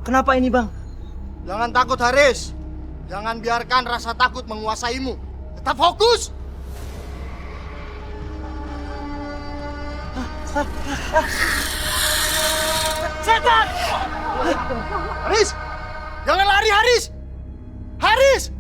Kenapa ini, Bang? Jangan takut, Haris. Jangan biarkan rasa takut menguasaimu. Tetap fokus. Setan! Haris! Jangan lari, Haris! Haris!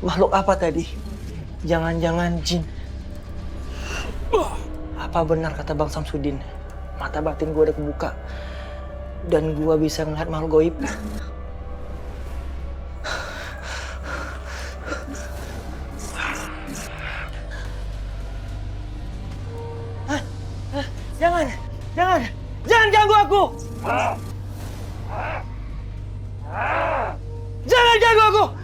Makhluk apa tadi? Jangan-jangan jin. Apa benar kata Bang Samsudin? Mata batin gue udah kebuka. Dan gue bisa ngeliat makhluk goib. Jangan! Jangan! Jangan ganggu aku! Jangan ganggu aku!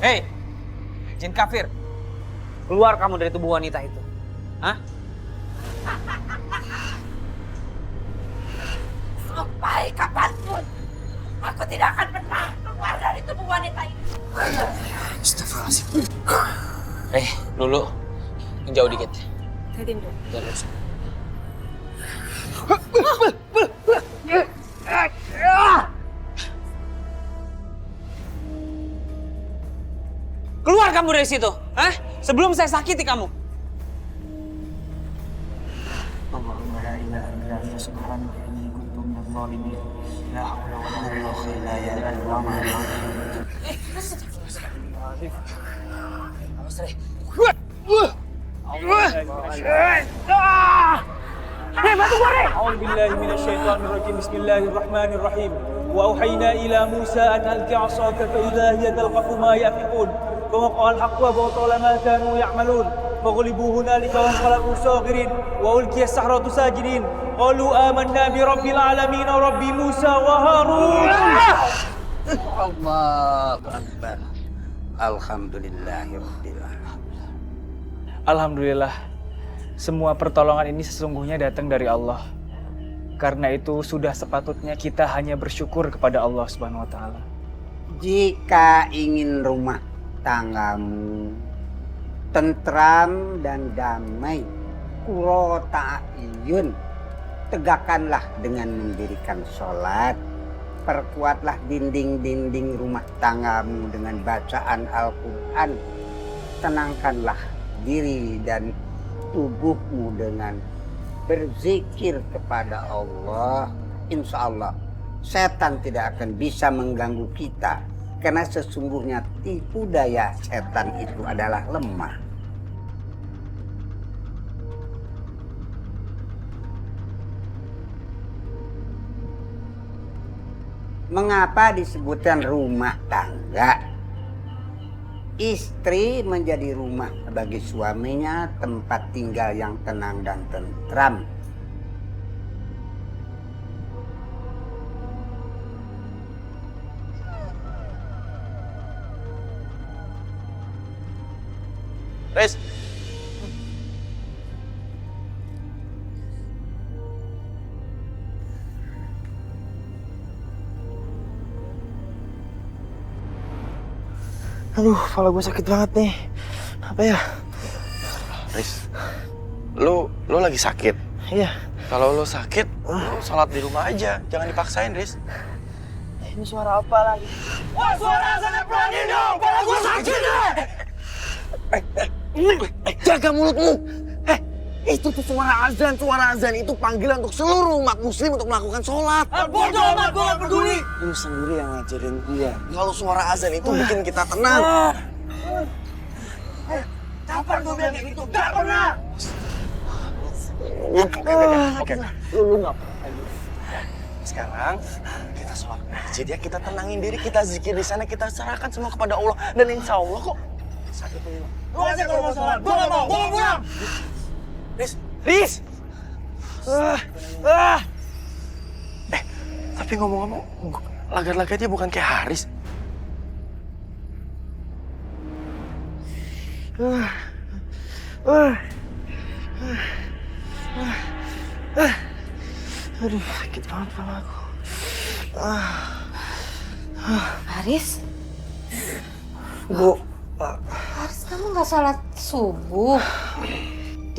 Hei, jin kafir, keluar kamu dari tubuh wanita itu. Hah? Sampai kapanpun, aku tidak akan pernah keluar dari tubuh wanita ini. Astagfirullahaladzim. Lulu, menjauh dikit. Tindu. Terus. Keluar kamu dari situ, hah? Sebelum saya sakiti kamu. Allahumma la ilaha illa anta subhanaka inni kuntu minadh dhalimin. La haula wa la quwwata illa billah. أعوذ بالله من الشيطان الرجيم بسم الله الرحمن الرحيم وأوحينا إلى موسى أن ألق عصاك فإذا هي تلقف ما يأفكون فوقع الحق وبطل ما كانوا يعملون فغلبوا هنالك وانقلبوا صاغرين وألقي السحرة ساجدين قالوا آمنا برب العالمين رب موسى وهارون. Allahu Akbar. Alhamdulillahirabbil alamin. Alhamdulillah, semua pertolongan ini sesungguhnya datang dari Allah. Karena itu sudah sepatutnya kita hanya bersyukur kepada Allah Subhanahu wa taala. Jika ingin rumah tanggamu tentram dan damai, kuro ta'iyun, tegakkanlah dengan mendirikan sholat. Perkuatlah dinding-dinding rumah tanggamu dengan bacaan Al-Quran. Tenangkanlah diri dan tubuhmu dengan berzikir kepada Allah. Insya Allah setan tidak akan bisa mengganggu kita, karena sesungguhnya tipu daya setan itu adalah lemah. Mengapa disebutkan rumah tangga? Istri menjadi rumah bagi suaminya, tempat tinggal yang tenang dan tentram. Riz. Aduh, kepala gue sakit banget nih. Apa ya? Riz, lu lagi sakit. Iya. Kalau lu sakit, lu sholat di rumah aja. Jangan dipaksain, Riz. Ini suara apa lagi? Wah, suara azan berani dong. Kepala gue sakit deh. Jaga mulutmu. Itu tuh suara azan itu panggilan untuk seluruh umat muslim untuk melakukan sholat. Bodoh amat, gue gak peduli. Lu sendiri yang ngajarin gua. Kalau suara azan itu bikin kita tenang. Kapan gue bilang kayak gitu? Gak pernah. Oke. Lu nggak apa-apa. Sekarang kita sholat masjid ya, kita tenangin diri, kita zikir di sana, kita serahkan semua kepada Allah, dan insya Allah kok sakit ini. Lu aja kalau mau sholat, gua nggak mau pulang. Riz. Tapi ngomong-ngomong, lagat-lagatnya bukan kayak Haris. Aduh, sakit banget kepala aku. Haris? Bu, Haris, kamu nggak sholat subuh?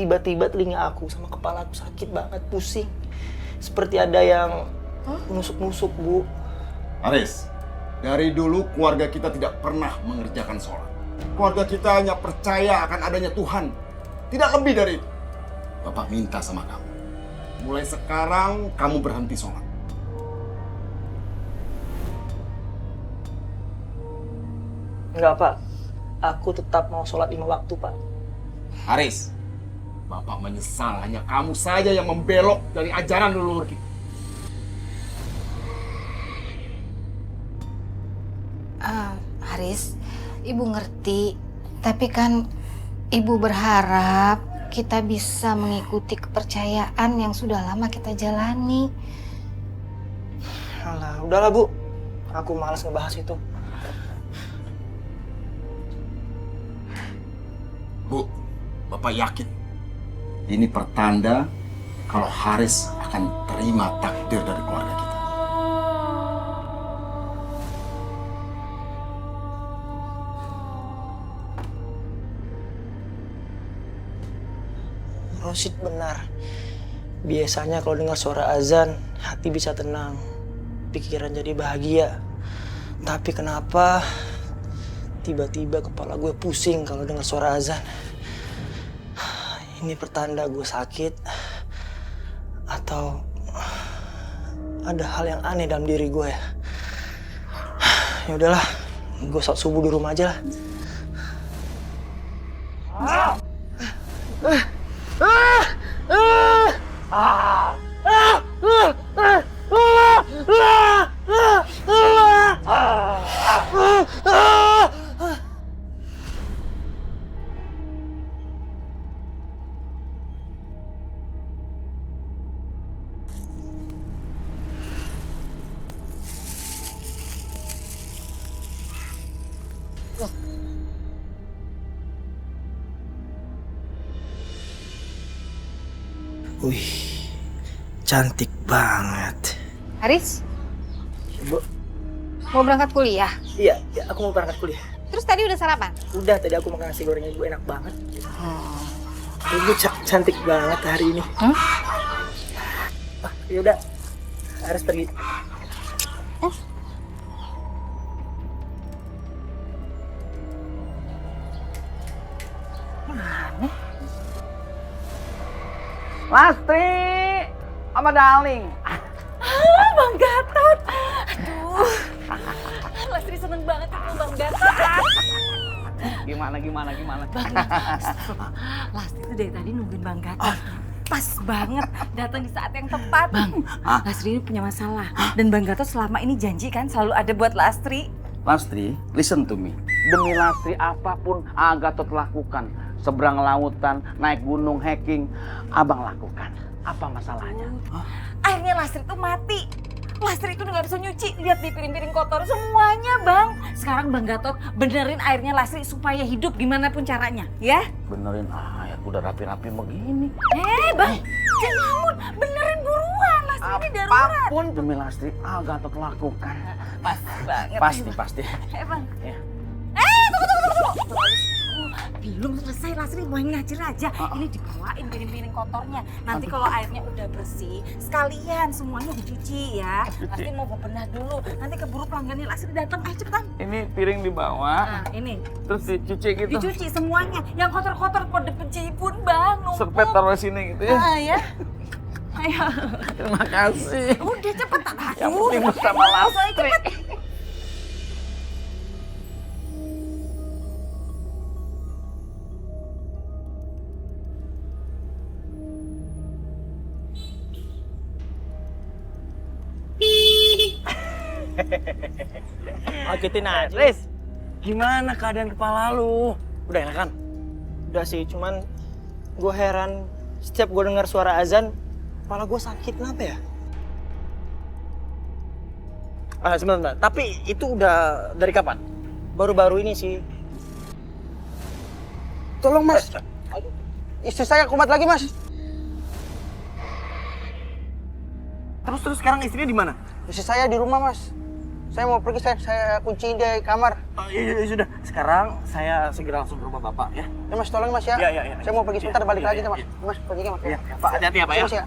tiba-tiba telinga aku sama kepala aku sakit banget, pusing. Seperti ada yang nusuk-nusuk, Bu. Haris, dari dulu keluarga kita tidak pernah mengerjakan sholat. Keluarga kita hanya percaya akan adanya Tuhan. Tidak lebih dari itu. Bapak minta sama kamu. Mulai sekarang kamu berhenti sholat. Enggak, Pak. Aku tetap mau sholat 5 waktu, Pak. Haris, Bapak menyesal hanya kamu saja yang membelok dari ajaran leluhur kita. Haris, Ibu ngerti. Tapi kan Ibu berharap kita bisa mengikuti kepercayaan yang sudah lama kita jalani. Alah, udahlah, Bu. Aku malas ngebahas itu. Bu, Bapak yakin ini pertanda kalau Haris akan terima takdir dari keluarga kita. Rosid benar. Biasanya kalau dengar suara azan, hati bisa tenang, pikiran jadi bahagia. Tapi kenapa tiba-tiba kepala gue pusing kalau dengar suara azan? Ini pertanda gue sakit atau ada hal yang aneh dalam diri gue ya? Ya udahlah, gue sholat subuh di rumah aja lah. Wih, cantik banget. Haris, Bu, mau berangkat kuliah? iya, aku mau berangkat kuliah. Terus tadi udah sarapan? Udah, tadi aku makan nasi goreng Ibu, enak banget. Ibu cantik banget hari ini. Yaudah, harus pergi. Lastri sama Darling. Bang Gatot. Aduh. Lastri seneng banget ketemu Bang Gatot. Gimana? Bang, Lastri tuh dari tadi nungguin Bang Gatot. Pas banget datang di saat yang tepat. Bang, Lastri ini punya masalah. Dan Bang Gatot selama ini janji kan selalu ada buat Lastri. Lastri, listen to me. Demi Lastri apapun Gatot lakukan. Seberang lautan, naik gunung, hiking, abang lakukan. Apa masalahnya? Akhirnya Lastri tuh mati. Lastri itu udah gak bisa nyuci, lihat di piring-piring kotor semuanya, Bang. Sekarang Bang Gatot benerin airnya Lastri supaya hidup gimana pun caranya, ya? Benerin air, udah rapi-rapi begini. Bang, jangan ngelamun, benerin buruan, Lastri ini darurat. Apapun demi Lastri, Gatot lakukan. Pasti banget. Pasti. Bang. Ya. Tunggu. Belum selesai, Lastri main ngajar aja. Ini dibawain piring-piring kotornya. Nanti kalau airnya udah bersih, sekalian semuanya dicuci ya. Lastri mau bebenah dulu. Nanti keburu pelanggannya Lastri datang. Ayo cepetan. Ini piring dibawa, Nah, ini. terus dicuci gitu. Dicuci semuanya. Yang kotor-kotor pada pun Bang. Numpuk. Serpet taruh sini gitu ya. Ya. Ayo. Terima kasih. Udah cepetan. Yang penting bersama Lastri. Cepet. Ngagetin aja. Riz, gimana keadaan kepala lu? Udah enakan? Udah sih, cuman gue heran setiap gue dengar suara azan, kepala gue sakit. Kenapa ya? Sebentar. Tapi itu udah dari kapan? Baru-baru ini sih. Tolong mas, istri saya kumat lagi mas. Terus sekarang istrinya di mana? Istri saya di rumah mas. Saya mau pergi, saya kunciin di kamar. Iya, sudah. Sekarang saya segera langsung ke rumah Bapak ya. Ya mas, tolong mas ya. Iya. Saya mau pergi sebentar, balik lagi mas. Mas, pergi mas. Iya, Pak, hati-hati ya Pak ya. Mas, ya.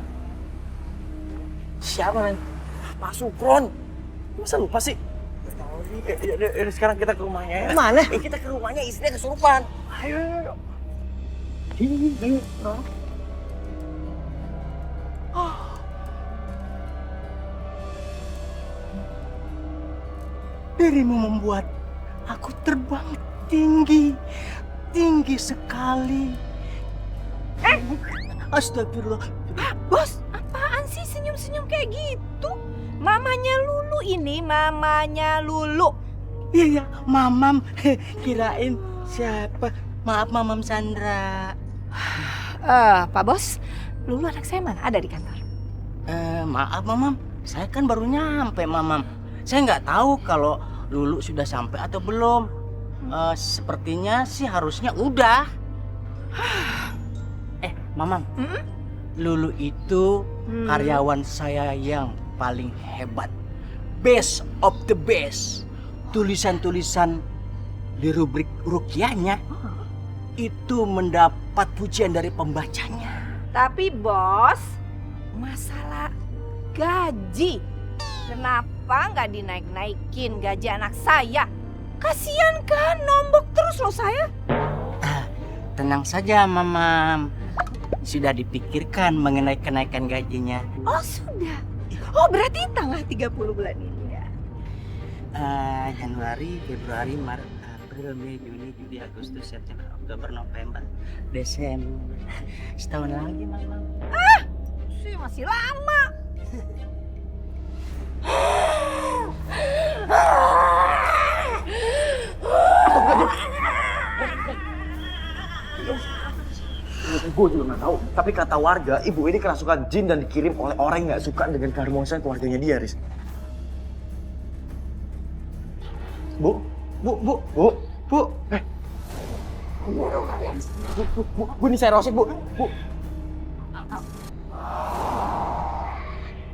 Siapa men? Pak Sukron. Masa lupa sih? Ya, sekarang kita ke rumahnya ya. Mana? Kita ke rumahnya, istrinya kesurupan. Ayo. Dirimu membuat aku terbang tinggi sekali. Astagfirullah. Bos, apaan sih senyum-senyum kayak gitu? Mamanya Lulu ini, mamanya Lulu. Iya, Mamam. Kirain siapa? Maaf, Mamam Sandra. Pak Bos, Lulu anak saya mana? Ada di kantor. Maaf, Mamam. Saya kan baru nyampe, Mamam. Saya nggak tahu kalau Lulu sudah sampai atau belum. Sepertinya sih harusnya udah. Mamam. Lulu itu karyawan saya yang paling hebat. Best of the best. Tulisan-tulisan di rubrik rukiahnya itu mendapat pujian dari pembacanya. Tapi Bos, masalah gaji, kenapa nggak dinaik-naikin gaji anak saya? Kasian kan, nombok terus loh saya. Tenang saja, Mamam. Sudah dipikirkan mengenai kenaikan gajinya. Oh sudah. Oh berarti tanggal 30 bulan ini ya? Januari, Februari, Maret, April, Mei, Juni, Juli, Agustus, September, Oktober, November, Desember. Setahun lagi, Mamam. Sih masih lama. Gue juga nggak tahu. Tapi kata warga, ibu ini kerasukan jin dan dikirim oleh orang yang nggak suka dengan keharmonisan keluarganya dia, Riz. Bu. Bu, ini saya Rosid, Bu.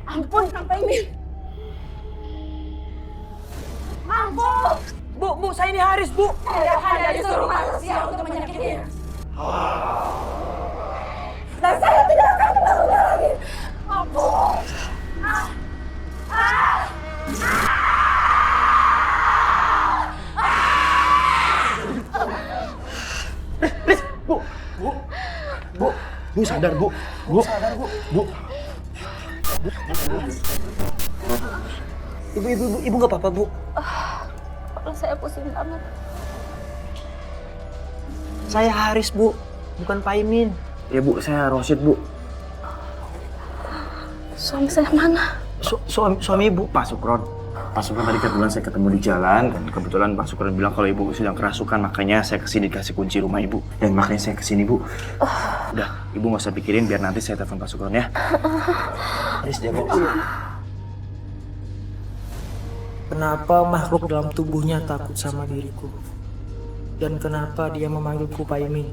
Ampun, sampai ini. Ampun. Bu, saya ini Haris, Bu. Ada disuruh manusia untuk menyakiti. Dan saya tidak akan melakukan lagi. Ampun. Bu sadar, Bu. Ibu nggak apa-apa, Bu. Kepala saya pusing banget. Saya Haris, Bu. Bukan Pak Imin. Ya, Bu, saya Rosid, Bu. Suami saya mana? Suami Ibu. Pak Sukron tadi kebetulan saya ketemu di jalan dan kebetulan Pak Sukron bilang kalau ibu sedang kerasukan, makanya saya kesini kasih kunci rumah ibu dan makanya saya kesini, Bu. Udah, ibu nggak usah pikirin, biar nanti saya telepon Pak Sukron ya. Haris jaga. Kenapa makhluk dalam tubuhnya takut sama diriku? Dan kenapa dia memanggilku Pak Imin?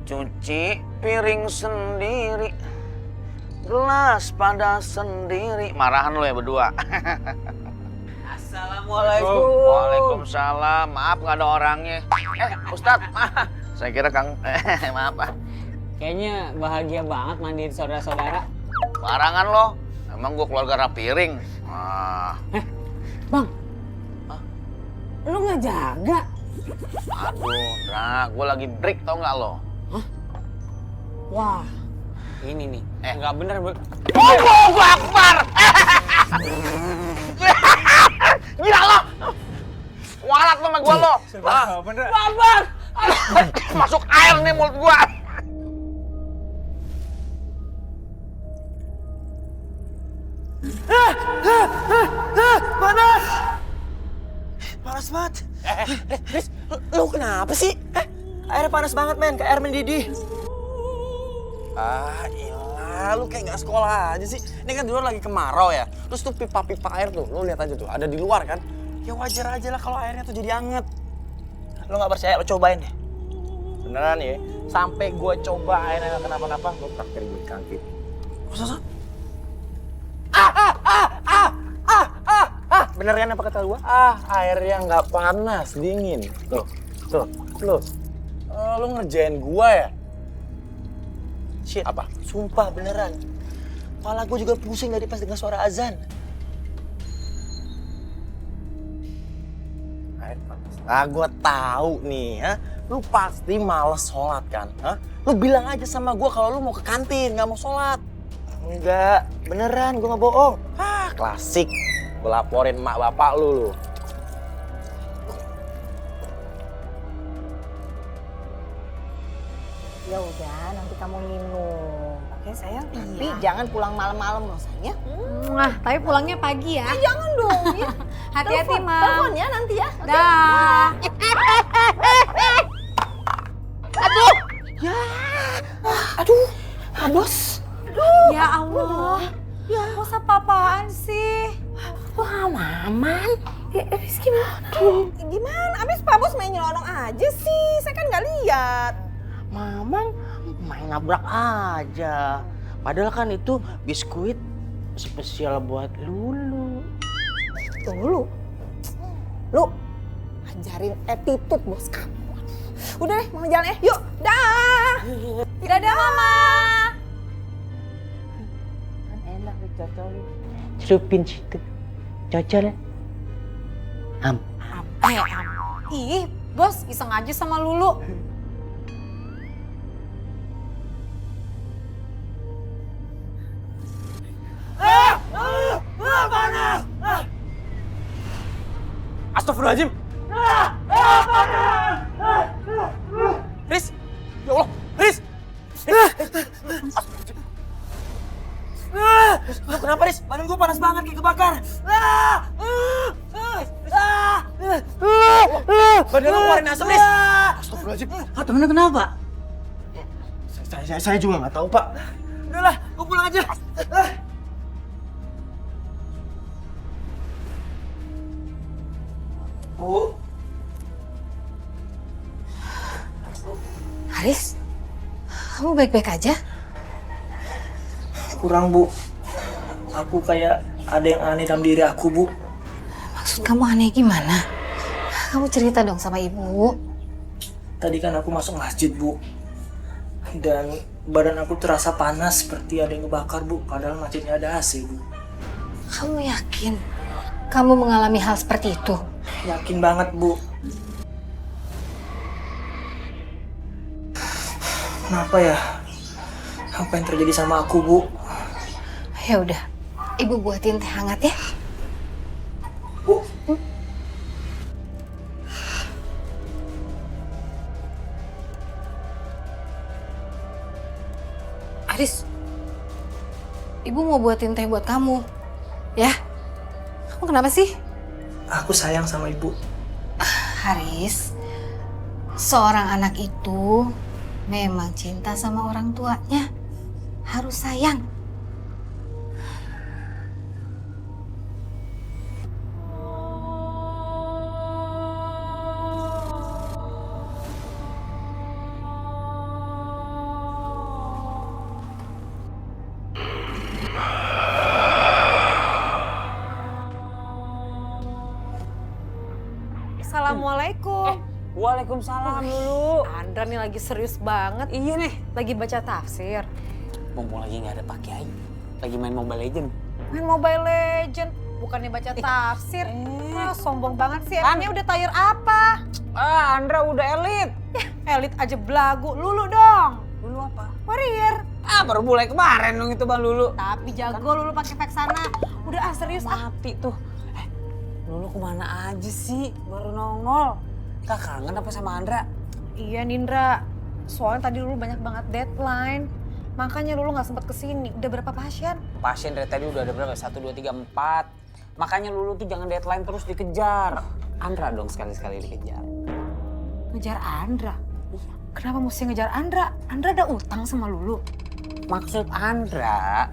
Cuci piring sendiri, gelas pada sendiri. Marahan lo ya berdua. Assalamualaikum. Waalaikumsalam. Maaf nggak ada orangnya. Ustadz, saya kira Kang. Maaf Pak. Kayaknya bahagia banget mandiin saudara-saudara. Barangan lo. Emang gua keluarga rapiring. Bang, lu nggak jaga? Aduh, nah, gua lagi break tau nggak lo? Wah, ini nih. Nggak bener, Bu. Allahu Akbar! Gila lo! Walat lo sama gua lo! Bener. Masuk air nih mulut gua! Panas! Panas banget. Riz, lu kenapa sih? Airnya panas banget, men. Kayak air mendidih. Ah, ilah. Lu kayak gak sekolah aja sih. Ini kan di luar lagi kemarau ya. Terus tuh pipa-pipa air tuh, lu lihat aja tuh. Ada di luar kan. Ya wajar aja lah kalau airnya tuh jadi anget. Lu gak percaya, lu cobain deh. Beneran ya. Sampai gue coba airnya gak kenapa-napa, gue traktir gue di kantin. Masa? Bener kan apa kata gua? Airnya nggak panas, dingin. Tuh. Lu ngerjain gua ya? Shit. Apa? Sumpah beneran. Kepala gua juga pusing tadi pas dengar suara azan. Air panas. Gua tahu nih, ha? Lu pasti males sholat kan? Ha? Lu bilang aja sama gua kalau lu mau ke kantin, nggak mau sholat. Enggak, beneran gua nggak bohong. Klasik. Gue laporin emak bapak lu. Ya udah, nanti kamu minum. Oke sayang, tapi jangan pulang malam-malam loh sayang. Tapi pulangnya pagi ya. Jangan dong ya. Hati-hati, Mam. Telepon ya nanti ya. Oke? Dah. Aduh, Bos. Ya Allah. Bos apa-apaan sih? Wah, Maman. Rizky gimana? Gimana? Abis Pak Bos main nyelonong aja sih. Saya kan nggak lihat. Mamang main nabrak aja. Padahal kan itu biskuit spesial buat Lulu. Lulu? Lu ajarin attitude bos kamu. Udah deh, mau jalan ya. Yuk, dah. Dadah, Mama. Kan enak dicocolin. Celupin situ. Cocol. Ih, Bos iseng aja sama Lulu. Panas! Astagfirullahaladzim! Riz! Ya Allah! Riz! Lu kenapa, Riz? Badan gua panas banget kayak kebakar. Badan lu keluarin asap, Riz. Astagfirullahaladzim. Temennya kenapa? Saya juga nggak tahu, Pak. Udahlah, gua pulang aja. Bu. Haris, kamu baik-baik aja? Kurang, Bu. Aku kayak ada yang aneh dalam diri aku, Bu. Maksud kamu aneh gimana? Kamu cerita dong sama ibu. Tadi kan aku masuk masjid, Bu. Dan badan aku terasa panas seperti ada yang ngebakar, Bu. Padahal masjidnya ada AC, Bu. Kamu yakin kamu mengalami hal seperti itu? Yakin banget, Bu. Kenapa ya? Apa yang terjadi sama aku, Bu? Ya udah, ibu buatin teh hangat ya. Bu. Haris, ibu mau buatin teh buat kamu, ya? Kamu kenapa sih? Aku sayang sama ibu. Haris, seorang anak itu memang cinta sama orang tuanya. Harus sayang. Assalamualaikum. Waalaikumsalam dulu. Andra nih lagi serius banget. Iya nih. Lagi baca tafsir. Mumpung lagi nggak ada Pak Kiai. Lagi main Mobile Legend. Main Mobile Legend. Bukannya baca tafsir. Sombong banget sih. Emangnya udah tayar apa? Andra udah elit. Elit aja belagu. Lulu dong. Lulu apa? Warrior. Baru mulai kemarin dong itu Bang Lulu. Tapi jago Lulu pakai pack sana. Udah serius Mati tuh. Lulu kemana aja sih? Baru nongol. Kak kangen apa sama Andra? Iya Nindra. Soalnya tadi Lulu banyak banget deadline. Makanya Lulu nggak sempat kesini. Udah berapa pasien? Pasien dari tadi udah ada berapa? 1, 2, 3, 4. Makanya Lulu tuh jangan deadline terus dikejar. Andra dong sekali-sekali dikejar. Ngejar Andra? Iya. Kenapa mesti ngejar Andra? Andra ada utang sama Lulu. Maksud Andra,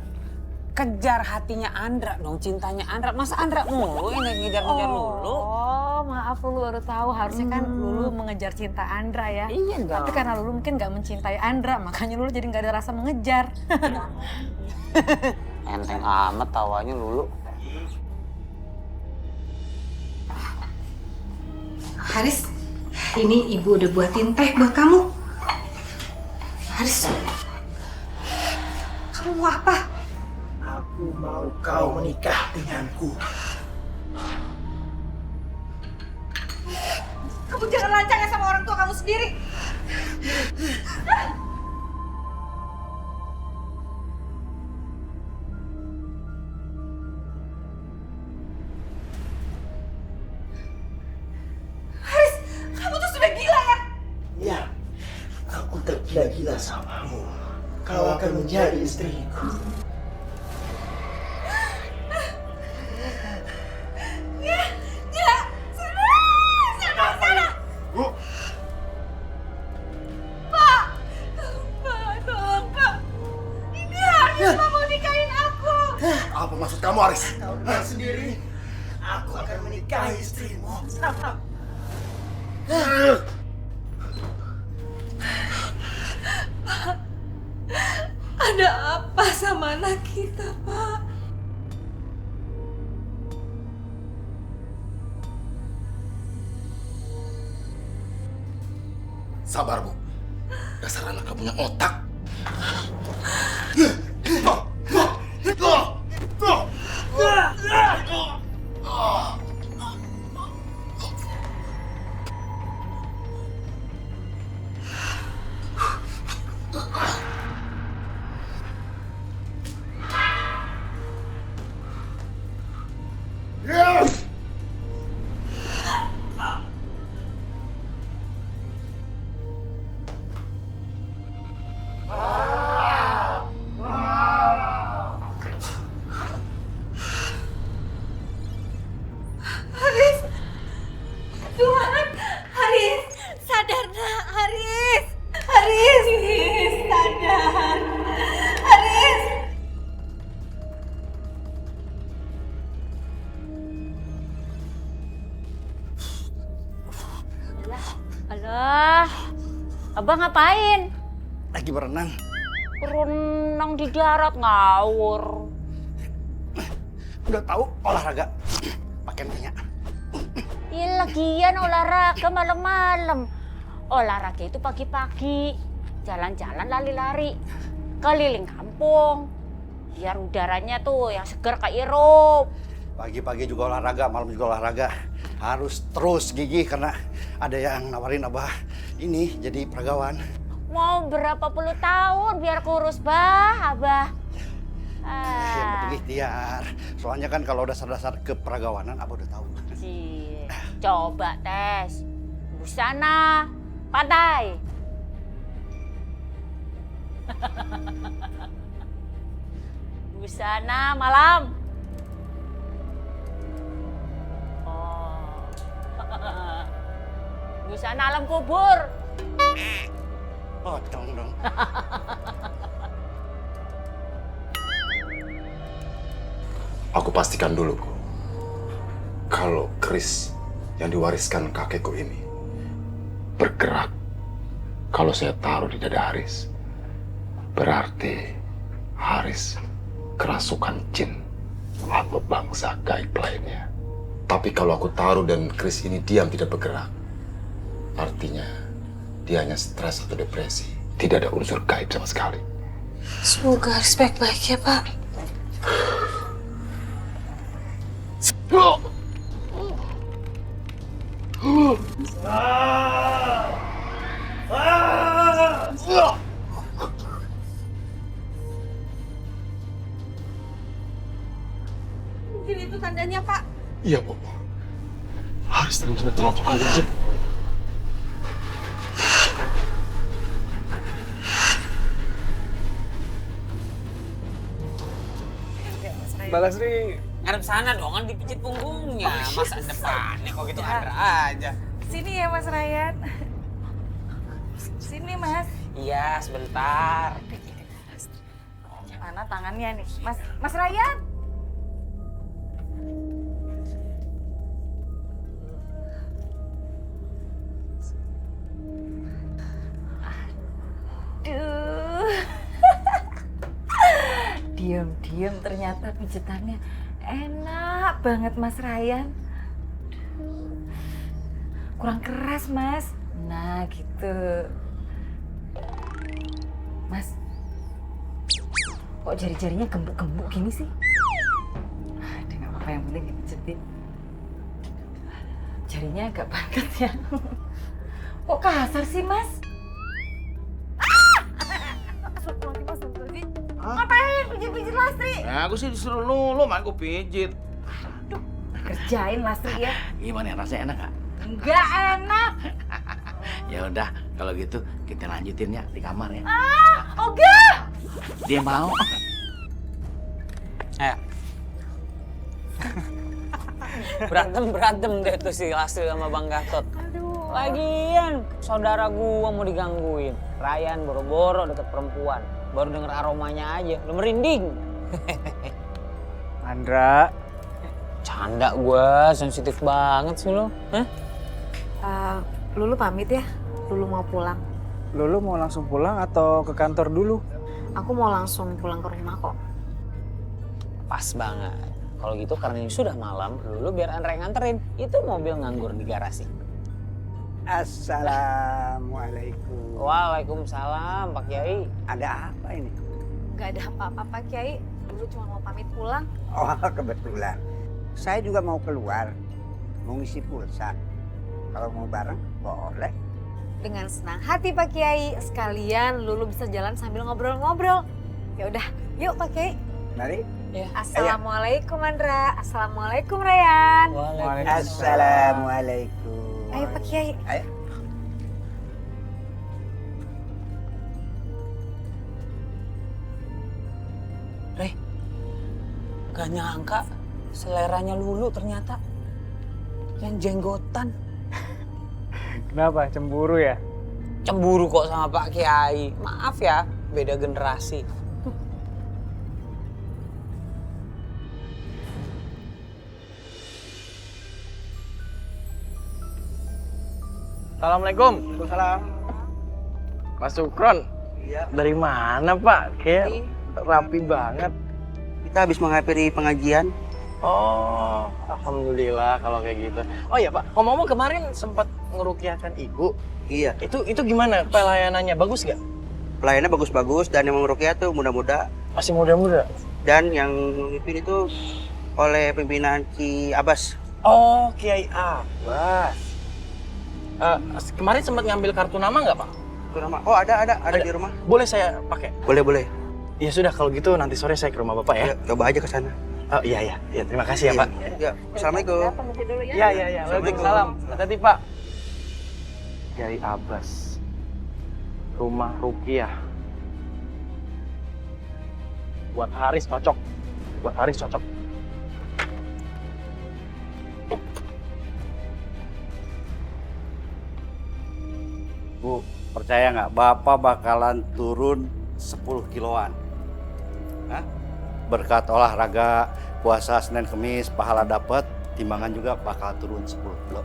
kejar hatinya Andra dong, cintanya Andra. Masa Andra mulu yang ngejar-ngejar Lulu? Oh, maaf Lulu baru tahu. Harusnya kan Lulu mengejar cinta Andra ya. Iya dong. Tapi karena Lulu mungkin nggak mencintai Andra, makanya Lulu jadi nggak ada rasa mengejar. Enteng amat tawanya Lulu. Haris, ini ibu udah buatin teh buat kamu. Haris, kamu mau apa? Aku mau kau menikah denganku. Kamu jangan lancang ya sama orang tua kamu sendiri. Haris, kamu tuh sudah gila ya? Ya, aku tergila-gila samamu. Kau akan menjadi istriku. Apa maksud kamu, Haris? Kau lihat sendiri, aku akan menikahi istrimu. Ada apa sama anak kita, Pak? Sabar, Bu. Dasar anak gak punya otak. Abang ngapain? Lagi berenang. Berenang di darat ngawur. Udah tahu olahraga pakai minyak. Iya lagian olahraga malam-malam. Olahraga itu pagi-pagi. Jalan-jalan lari-lari. Keliling kampung. Biar udaranya tuh yang segar kayak irup. Pagi-pagi juga olahraga, malam juga olahraga. Harus terus gigih karena ada yang nawarin Abah ini jadi peragawan. Mau berapa puluh tahun biar kurus, Bah, Abah. Yang penting ikhtiar. Soalnya kan kalau dasar-dasar keperagawanan Abah udah tahu. Coba tes. Busana, pantai. Busana malam. Busana alam kubur. Potong dong. Aku pastikan dulu, Bu. Kalau keris yang diwariskan kakekku ini bergerak, kalau saya taruh di dada Haris, berarti Haris kerasukan jin atau bangsa gaib lainnya. Tapi kalau aku taruh dan keris ini diam tidak bergerak, artinya dia hanya stres atau depresi. Tidak ada unsur gaib sama sekali. Semoga Haris baik-baik ya, Pak. Mungkin itu tandanya, Pak. Iya, Bu. Haris benar-benar terlalu aja. Mbak Lasri. Ngarep sana dong, kan dipijit punggungnya. Masa depannya kok gitu Andra aja. Sini ya Mas Ryan. Sini Mas. Iya, sebentar. Mana tangannya nih? Mas Ryan. Aduh. Diam-diam ternyata pijetannya enak banget Mas Ryan. Kurang keras Mas. Nah gitu. Mas, kok jari-jarinya gembuk-gembuk gini sih? Ada nggak apa-apa, yang penting dipijetin. Jarinya agak banget ya. Kok kasar sih Mas? Ngapain pijit-pijit Lastri? Nah, aku sih disuruh lu main aku pijit. Kerjain Lastri ya. Gimana rasanya, enak gak? Enggak enak. Ya udah, kalau gitu kita lanjutin ya di kamar ya. Oke. Dia mau. Berantem deh tuh si Lastri sama Bang Gatot. Lagian saudara gua mau digangguin. Ryan boro-boro deket perempuan. Baru denger aromanya aja, udah merinding. Andra. Canda gua, sensitif banget sih lo. Lulu pamit ya, Lulu mau pulang. Lulu mau langsung pulang atau ke kantor dulu? Aku mau langsung pulang ke rumah kok. Pas banget. Kalau gitu karena ini sudah malam, Lulu biar Andra yang nganterin. Itu mobil nganggur di garasi. Assalamualaikum. Waalaikumsalam Pak Kiai. Ada apa ini? Gak ada apa-apa Pak Kiai, Lulu cuma mau pamit pulang. Oh, kebetulan. Saya juga mau keluar, mau ngisi pulsa. Kalau mau bareng, boleh. Dengan senang hati Pak Kiai, sekalian Lulu bisa jalan sambil ngobrol-ngobrol. Ya udah, yuk Pak Kiai. Mari. Ya. Assalamualaikum Andra, assalamualaikum Ryan. Assalamualaikum. Ayo Pak Kiai. Ayo. Reh, gak nyangka seleranya Lulu ternyata yang jenggotan. Kenapa? Cemburu ya? Cemburu kok sama Pak Kiai. Maaf ya, beda generasi. Assalamualaikum. Waalaikumsalam. Mas Sukron. Iya. Dari mana Pak? Kayak rapi banget. Kita habis mengakhiri pengajian. Oh, alhamdulillah kalau kayak gitu. Oh iya Pak, ngomong-ngomong kemarin sempat ngerukiahkan ibu. Iya. Itu gimana pelayanannya? Bagus nggak? Pelayannya bagus-bagus dan yang meruqyah tuh muda-muda. Masih muda-muda. Dan yang memimpin itu oleh pimpinan Ki Abbas. Oh, Kiai Abbas. Kemarin sempat ngambil kartu nama nggak Pak? Kartu nama? Oh ada di rumah. Boleh saya pakai? Boleh. Ya sudah kalau gitu nanti sore saya ke rumah Bapak ya. Coba aja ke sana. Oh iya. Terima kasih ya Pak. Ya. Assalamualaikum. Iya. Waalaikumsalam. Hati-hati Pak. Kiai Abbas. Rumah ruqyah. Buat Haris cocok. Bu, percaya nggak Bapak bakalan turun 10 kiloan? Hah? Berkat olahraga, puasa Senin Kemis, pahala dapat, timbangan juga bakal turun 10 kilo.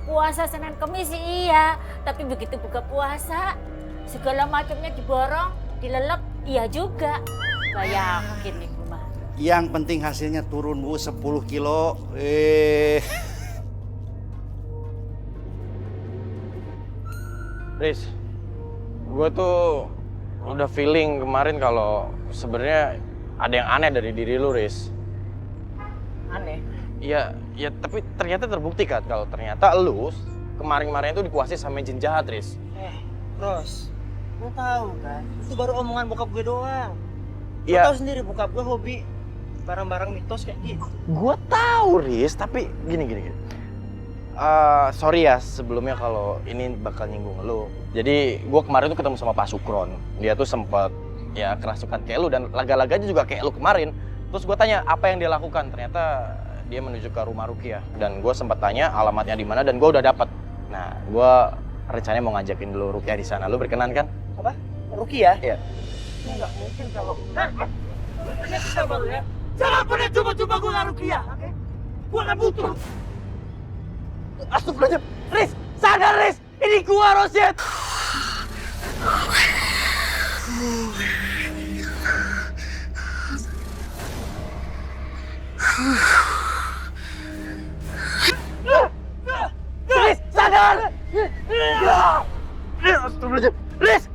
Puasa Senin Kemis sih iya, tapi begitu buka puasa, segala macamnya diborong, dilelep, iya juga. Gak yakin ibu mah. Yang penting hasilnya turun Bu, 10 kilo. Riz, gue tuh udah feeling kemarin kalau sebenarnya ada yang aneh dari diri lu, Riz. Aneh? Iya, tapi ternyata terbukti kan kalau ternyata lu kemarin-kemarin itu dikuasai sama jin jahat, Riz. Ros, lu tahu kan? Itu baru omongan bokap gue doang. Iya. Lu tahu sendiri bokap gue hobi barang-barang mitos kayak gitu. Gue tahu, Riz, tapi gini. Sorry ya sebelumnya kalau ini bakal nyinggung lu. Jadi gue kemarin tuh ketemu sama Pak Sukron. Dia tuh sempat ya kerasukan kayak lu dan laga-laganya juga kayak lu kemarin. Terus gue tanya apa yang dia lakukan, ternyata dia menuju ke rumah Rukiah. Dan gue sempat tanya alamatnya di mana dan gue udah dapat. Nah, gue rencananya mau ngajakin dulu Rukiah di sana. Lu berkenan kan? Apa? Rukiah? Iya. Enggak mungkin kalau... Sabar ya. Jangan pernah coba-coba gue nggak Rukiah, oke? Gue nggak butuh. Astagfirullahaladzim. Riz, sadar Riz. Ini gua Rosyid. Riz, sadar. Astagfirullahaladzim. Riz.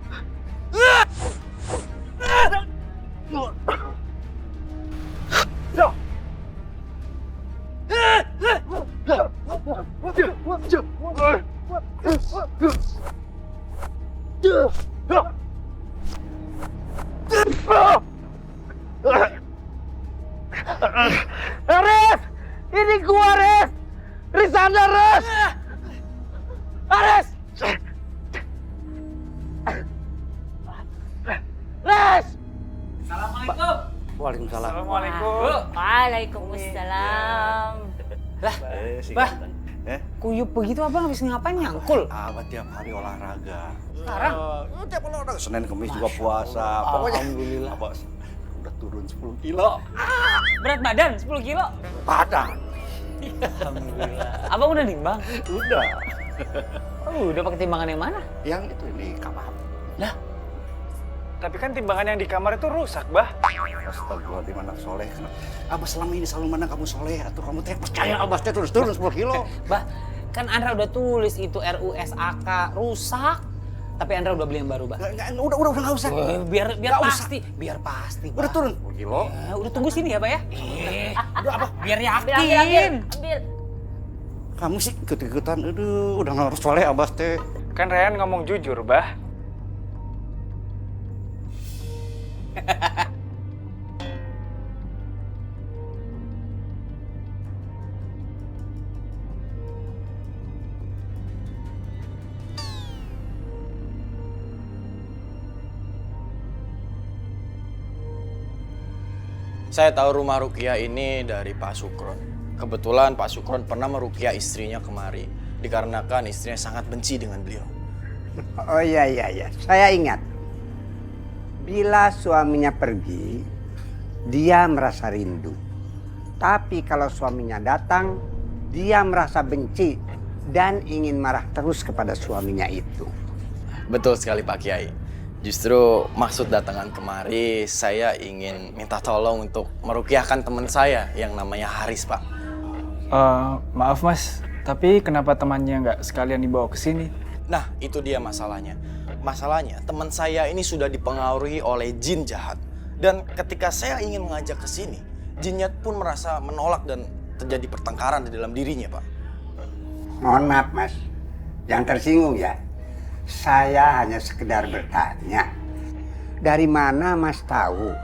Ares! Ini gua, Ares! Risanda, Ares! Ares! Ares! Assalamualaikum. Waalaikumsalam. Waalaikumsalam. Lah, Bah, kuyup begitu abang habis ngapain nyangkul? Abah tiap hari olahraga. Sekarang? Tiap olahraga. Senin Kemis juga puasa. Pokoknya Alhamdulillah. Abah udah turun 10 kilo. Berat badan 10 kilo? Badan. Alhamdulillah. Abang udah nimbang? Udah. Oh, udah pakai timbangan yang mana? Yang itu di kamar. Lah, Tapi kan timbangan yang di kamar itu rusak, Bah. Astagfirullahaladzim, anak soleh. Abah selama ini selalu mandang kamu soleh. Atau kamu teh percaya Abah teh terus turun 10 kilo. Bah, kan Andra udah tulis itu RUSAK rusak. Tapi Andra udah beli yang baru, Bah. Udah nggak usah. Biar Nggak pasti, usah. biar pasti. Udah turun 10 kilo. Ya, udah tunggu sini ya, Bah ya. Udah apa? Biar yakin. Ambil. Kamu sih ikut-ikutan. Aduh, udah nggak harus soleh Abah teh. Kan Ryan ngomong jujur, Bah. Saya tahu rumah Rukiah ini dari Pak Sukron. Kebetulan Pak Sukron pernah merukiah istrinya kemari, dikarenakan istrinya sangat benci dengan beliau. Oh iya, saya ingat. Bila suaminya pergi, dia merasa rindu. Tapi kalau suaminya datang, dia merasa benci dan ingin marah terus kepada suaminya itu. Betul sekali Pak Kiai. Justru maksud datangan kemari, saya ingin minta tolong untuk merukiahkan teman saya yang namanya Haris, Pak. Maaf Mas, tapi kenapa temannya nggak sekalian dibawa ke sini? Nah, itu dia masalahnya. Masalahnya, teman saya ini sudah dipengaruhi oleh jin jahat. Dan ketika saya ingin mengajak ke sini, jinnya pun merasa menolak dan terjadi pertengkaran di dalam dirinya, Pak. Mohon maaf Mas, jangan tersinggung ya. Saya hanya sekedar bertanya. Dari mana Mas tahu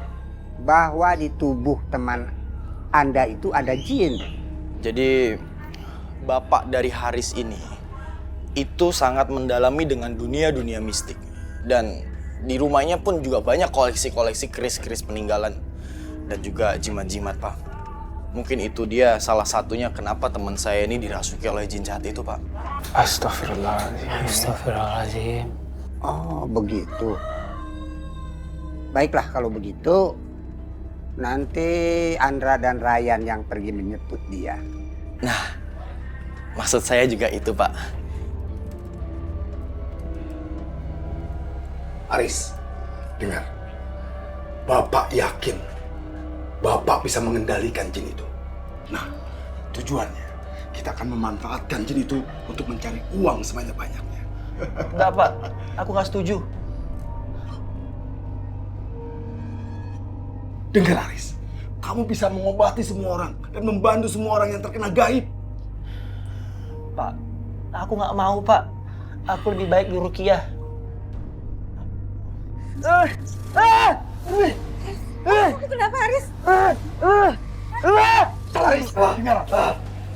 bahwa di tubuh teman Anda itu ada jin? Jadi, bapak dari Haris ini itu sangat mendalami dengan dunia-dunia mistik. Dan di rumahnya pun juga banyak koleksi-koleksi keris-keris peninggalan. Dan juga jimat-jimat, Pak. Mungkin itu dia salah satunya kenapa teman saya ini dirasuki oleh jin jahat itu, Pak. Astagfirullahaladzim. Astagfirullahaladzim. Oh, begitu. Baiklah kalau begitu, nanti Andra dan Ryan yang pergi menjemput dia. Nah, maksud saya juga itu, Pak. Aris, dengar. Bapak yakin Bapak bisa mengendalikan jin itu. Nah, tujuannya kita akan memanfaatkan jin itu untuk mencari uang sebanyak-banyaknya. Enggak, Pak. Aku nggak setuju. Dengar Aris, kamu bisa mengobati semua orang dan membantu semua orang yang terkena gaib. Pak, aku nggak mau, Pak. Aku lebih baik di Rukiah. Kenapa Haris? Aris, dengar.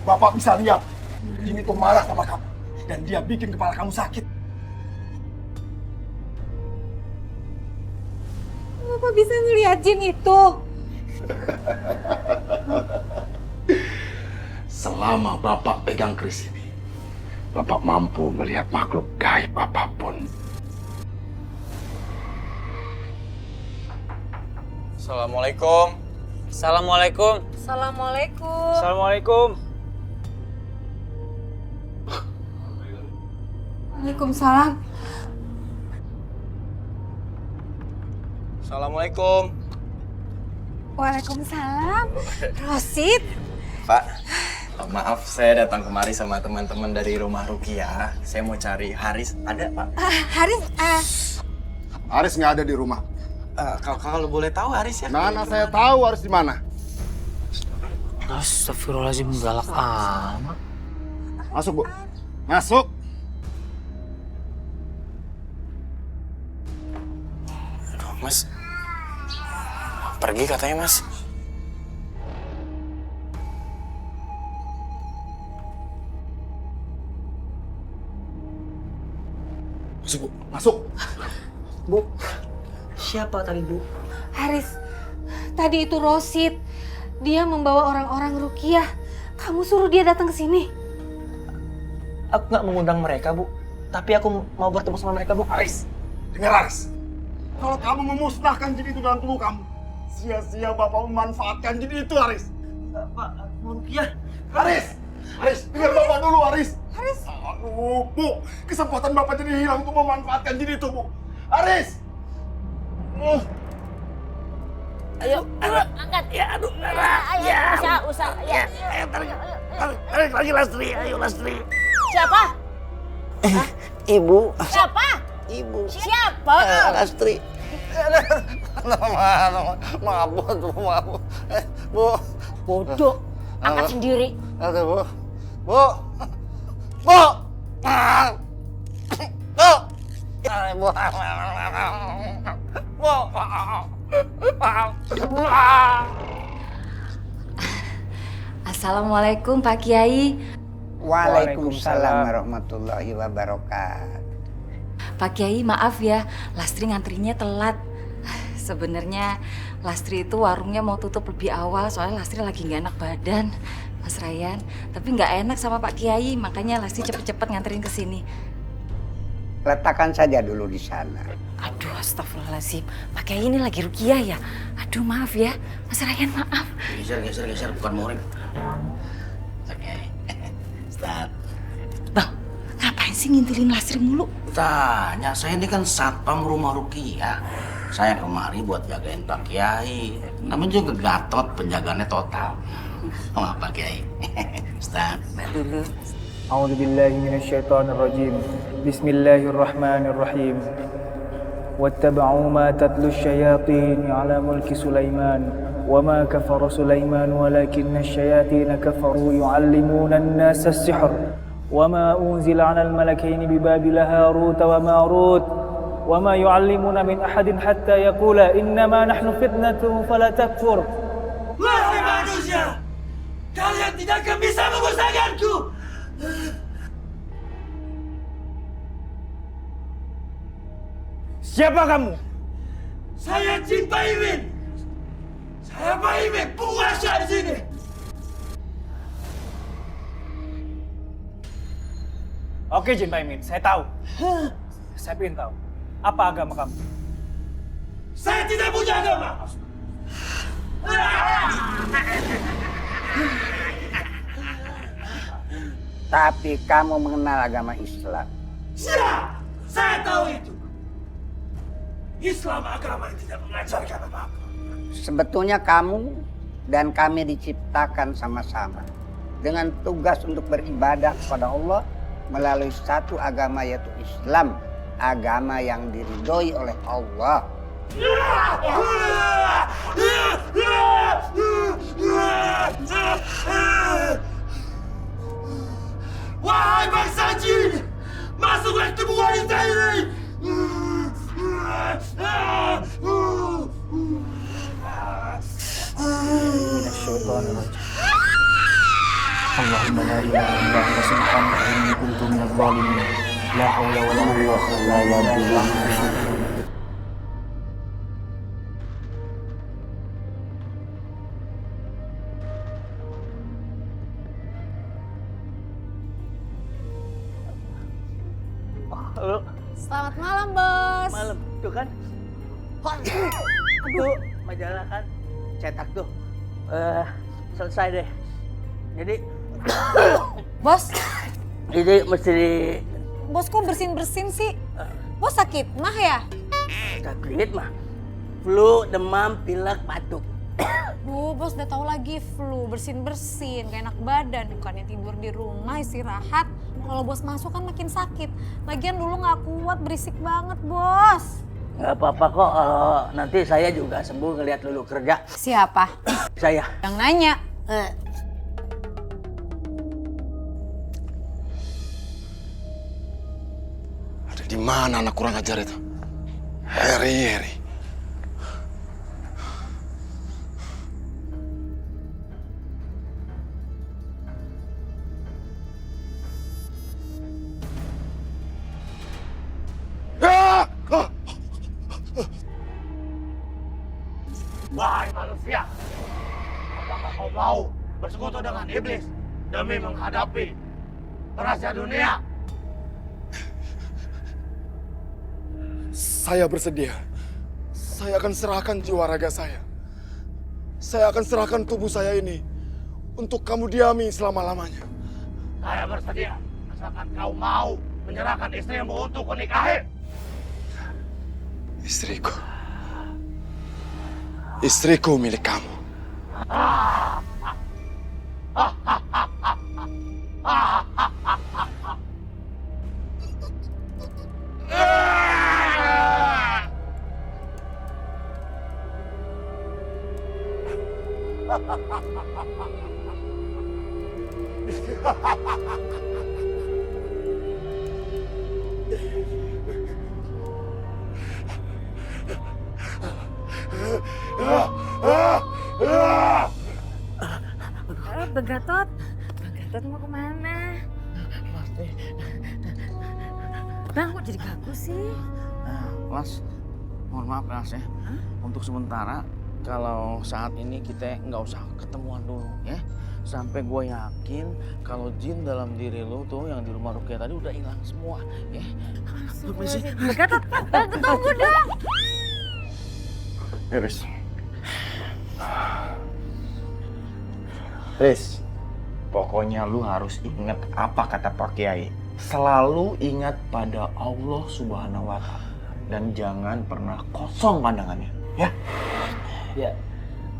Bapak bisa lihat jin itu marah sama kamu dan dia bikin kepala kamu sakit. Bapak bisa ngeliat jin itu? Selama Bapak pegang keris ini, Bapak mampu melihat makhluk gaib apapun. Assalamualaikum. Assalamualaikum. Assalamualaikum. Assalamualaikum. Waalaikumsalam. Assalamualaikum. Waalaikumsalam. Rosid. Pak, maaf saya datang kemari sama teman-teman dari rumah Rukiah. Saya mau cari Haris. Ada, Pak? Haris, Haris nggak ada di rumah. Kalau boleh tahu Haris ya? Mana saya tahu Haris di mana? Astagfirullahaladzim, galak amat. Masuk, Bu. Masuk. Aduh, Mas. Pergi katanya, Mas. Masuk, Bu. Masuk. Bu, siapa tadi, Bu? Haris. Tadi itu Rosid. Dia membawa orang-orang Rukiah. Kamu suruh dia datang ke sini. Aku nggak mengundang mereka, Bu. Tapi aku mau bertemu sama mereka, Bu. Haris, dengar Haris. Kalau kamu memusnahkan jin itu dalam tubuh kamu, sia-sia Bapak memanfaatkan jin itu, Haris. Pak, Rukiah. Haris! Haris, dengar Bapak dulu, Haris. Haris. Aduh, Bu. Kesempatan Bapak jadi hilang untuk memanfaatkan jin itu, Bu. Haris! Ayo, angkat. Ya, aduh. Ayo, usaha. Ya. Tarik lagi Lastri, ayo Lastri. Siapa? Ibu. Siapa? Ibu. Siapa? Lastri. Maaf, Bu. Bu. Bodoh. Angkat sendiri. Aduh, Bu. Bu. Bu. Bu. Assalamualaikum Pak Kiai. Waalaikumsalam warahmatullahi wabarakatuh. Pak Kiai maaf ya, Lastri ngantrinya telat. Sebenarnya Lastri itu warungnya mau tutup lebih awal soalnya Lastri lagi nggak enak badan, Mas Ryan. Tapi nggak enak sama Pak Kiai, makanya Lastri cepet-cepet nganterin ke sini. Letakkan saja dulu di sana. Aduh, astagfirullahaladzim. Pak Kiai ini lagi Rukiah ya? Aduh, maaf ya. Mas Ryan, maaf. Geser, bukan murid. Oke. Ustaz. Bang, ngapain sih ngintilin Lastri mulu? Tanya, saya ini kan satpam rumah Rukiah. Saya kemari buat jagain Pak Kiai. Namanya juga Gatot, penjagaannya total. Sama Pak Kiai. Ustaz. Dulu. A'udzu billahi minasyaitonir rajim. Bismillahirrahmanirrahim. واتبعوا ما تتلو الشياطين على ملك سليمان وما كفر سليمان ولكن الشياطين كفروا يعلمون الناس السحر وما أنزل على الملكين ببابل هاروت وماروت وما يعلمون من أحد حتى يقولا إنما نحن فتنة فلا تكفر. Wahai manusia, kalian tidak akan bisa memusnahkanku. Siapa kamu? Saya Jin Paimin. Saya Paimin, penguasa di sini. Oke, Jin Paimin, saya tahu. Saya ingin tahu, apa agama kamu? Saya tidak punya agama. Tapi kamu mengenal agama Islam. Siap, saya tahu itu. Islam agama yang tidak mengajarkan apa-apa. Sebetulnya kamu dan kami diciptakan sama-sama dengan tugas untuk beribadah kepada Allah melalui satu agama yaitu Islam, agama yang diridhoi oleh Allah. Wahai bangsa jin, masuklah ke tubuh wanita ini. اللهم لا اله الا انت سبحانك اني كنت من الظالمين لا حول ولا قوه الا بالله. Lu. Selamat malam, Bos. Malam, tuh kan? Aduh, majalah kan cetak tuh. Selesai deh. Jadi Bos, jadi mesti Bos kok bersin-bersin sih? Bos sakit mah ya? sakit mah. Flu, demam, pilek, batuk. Bos udah tahu lagi flu, bersin-bersin, gak enak badan. Bukannya tidur di rumah, istirahat. Kalau Bos masuk kan makin sakit. Lagian dulu gak kuat, berisik banget, Bos. Gak apa-apa kok, nanti saya juga sembuh ngeliat Lulu kerja. Siapa? Saya. Yang nanya. Ada di mana anak kurang ajar itu? Heri. Wahai manusia, apakah kau mau bersekutu dengan iblis demi menghadapi rahasia dunia? Saya bersedia. Saya akan serahkan jiwa raga saya. Saya akan serahkan tubuh saya ini untuk kamu diami selama-lamanya. Saya bersedia, asalkan kau mau menyerahkan istrimu untuk menikahi. Istriku milik kamu. Bang Gatot mau kemana? Bang, kok jadi kaku sih? Las, mohon maaf Las ya. Untuk sementara, kalau saat ini kita nggak usah ketemuan dulu ya. Sampai gue yakin kalau jin dalam diri lu tuh yang di rumah Rukia tadi udah hilang semua ya. Bang Gatot, Bang, tunggu dong. Riz, pokoknya lu harus ingat apa kata Pak Kiai. Selalu ingat pada Allah Subhanahu wa Ta'ala. Dan jangan pernah kosong pandangannya, ya? Ya,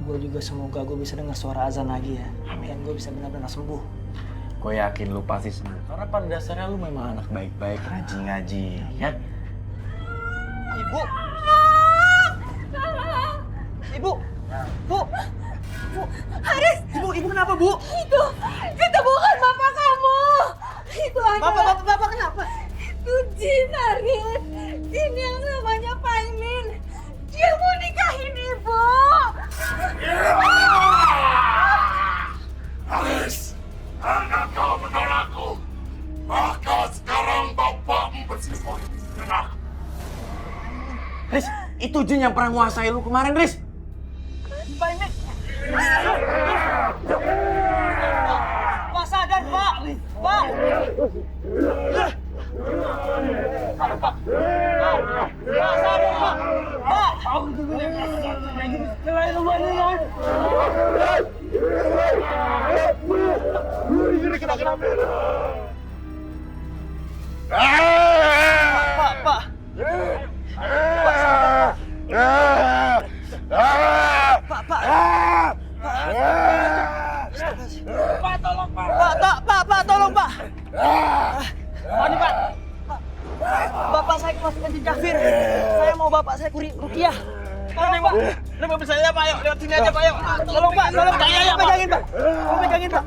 gue juga semoga gue bisa dengar suara azan lagi ya. Amin. Dan gue bisa benar-benar sembuh. Gue yakin lu pasti sembuh. Karena pada dasarnya lu memang anak baik-baik, rajin ngaji, ya? Ibu! Ibu! Bu! Haris! Ibu kenapa, Bu? Itu bukan bapak kamu. Itu adalah... Bapak kenapa? Itu jin, Haris. Jin yang namanya Paimin. Dia mau nikahin ibu. Haris, karena kau menolakku, maka sekarang bapakmu bersimpan di neraka. Riz, itu jin yang pernah nguasai lu kemarin, Riz. Paimin! Pak, sadar, Pak! Pak! Pak, sadar, Pak! Pak! Pak! Pak, tolong, Pak! Ini, Pak. Bapak saya kemasukan jin kafir. Saya mau bapak saya ruqyah. Tolong, Pak. Lewat saya Pak, ayo. Lewat sini aja Pak, ayo. Tolong, Pak. Tolong, Pak. Ya, Pegangin, Pak. Pegangin, Pak.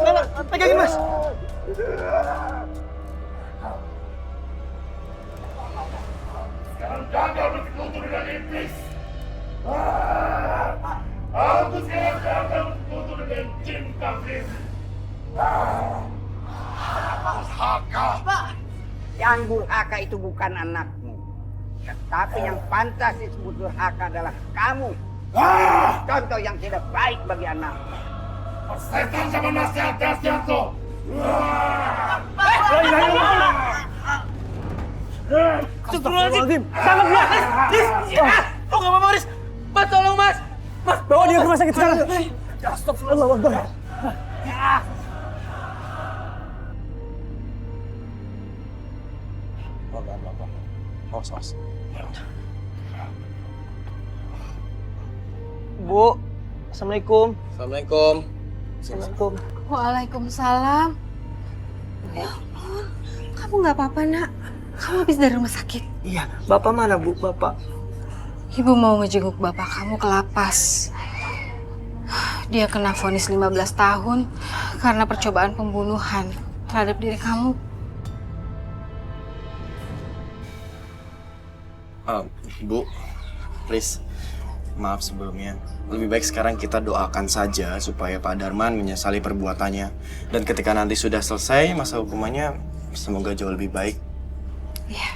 Tolong, pegangin, Mas. Sekarang gagal bersekutu dengan iblis. Aku sekarang gagal bersekutu dengan jin kafir. Pak, yang durhaka itu bukan anakmu. Tetapi yang pantas disebut durhaka adalah kamu. Contoh yang tidak baik bagi anak. Setan sama nasihat-nasihatku. Astagfirullahaladzim. Tangkap dia. Riz. Oh nggak apa-apa Riz. Mas tolong Mas. Mas bawa dia ke rumah sakit sekarang. Astagfirullahaladzim. Awas. Bu, assalamualaikum. Assalamualaikum. Waalaikumsalam. Ya ampun, kamu nggak apa-apa nak? Kamu habis dari rumah sakit? Iya, Bapak mana Bu, Bapak? Ibu mau ngejenguk bapak kamu ke lapas. Dia kena vonis 15 tahun karena percobaan pembunuhan terhadap diri kamu. Bu, please, maaf sebelumnya. Lebih baik sekarang kita doakan saja supaya Pak Darman menyesali perbuatannya. Dan ketika nanti sudah selesai masa hukumannya, semoga jauh lebih baik. Iya.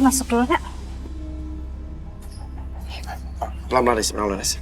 Masuk dulu nak. Pelan-pelan, Riz.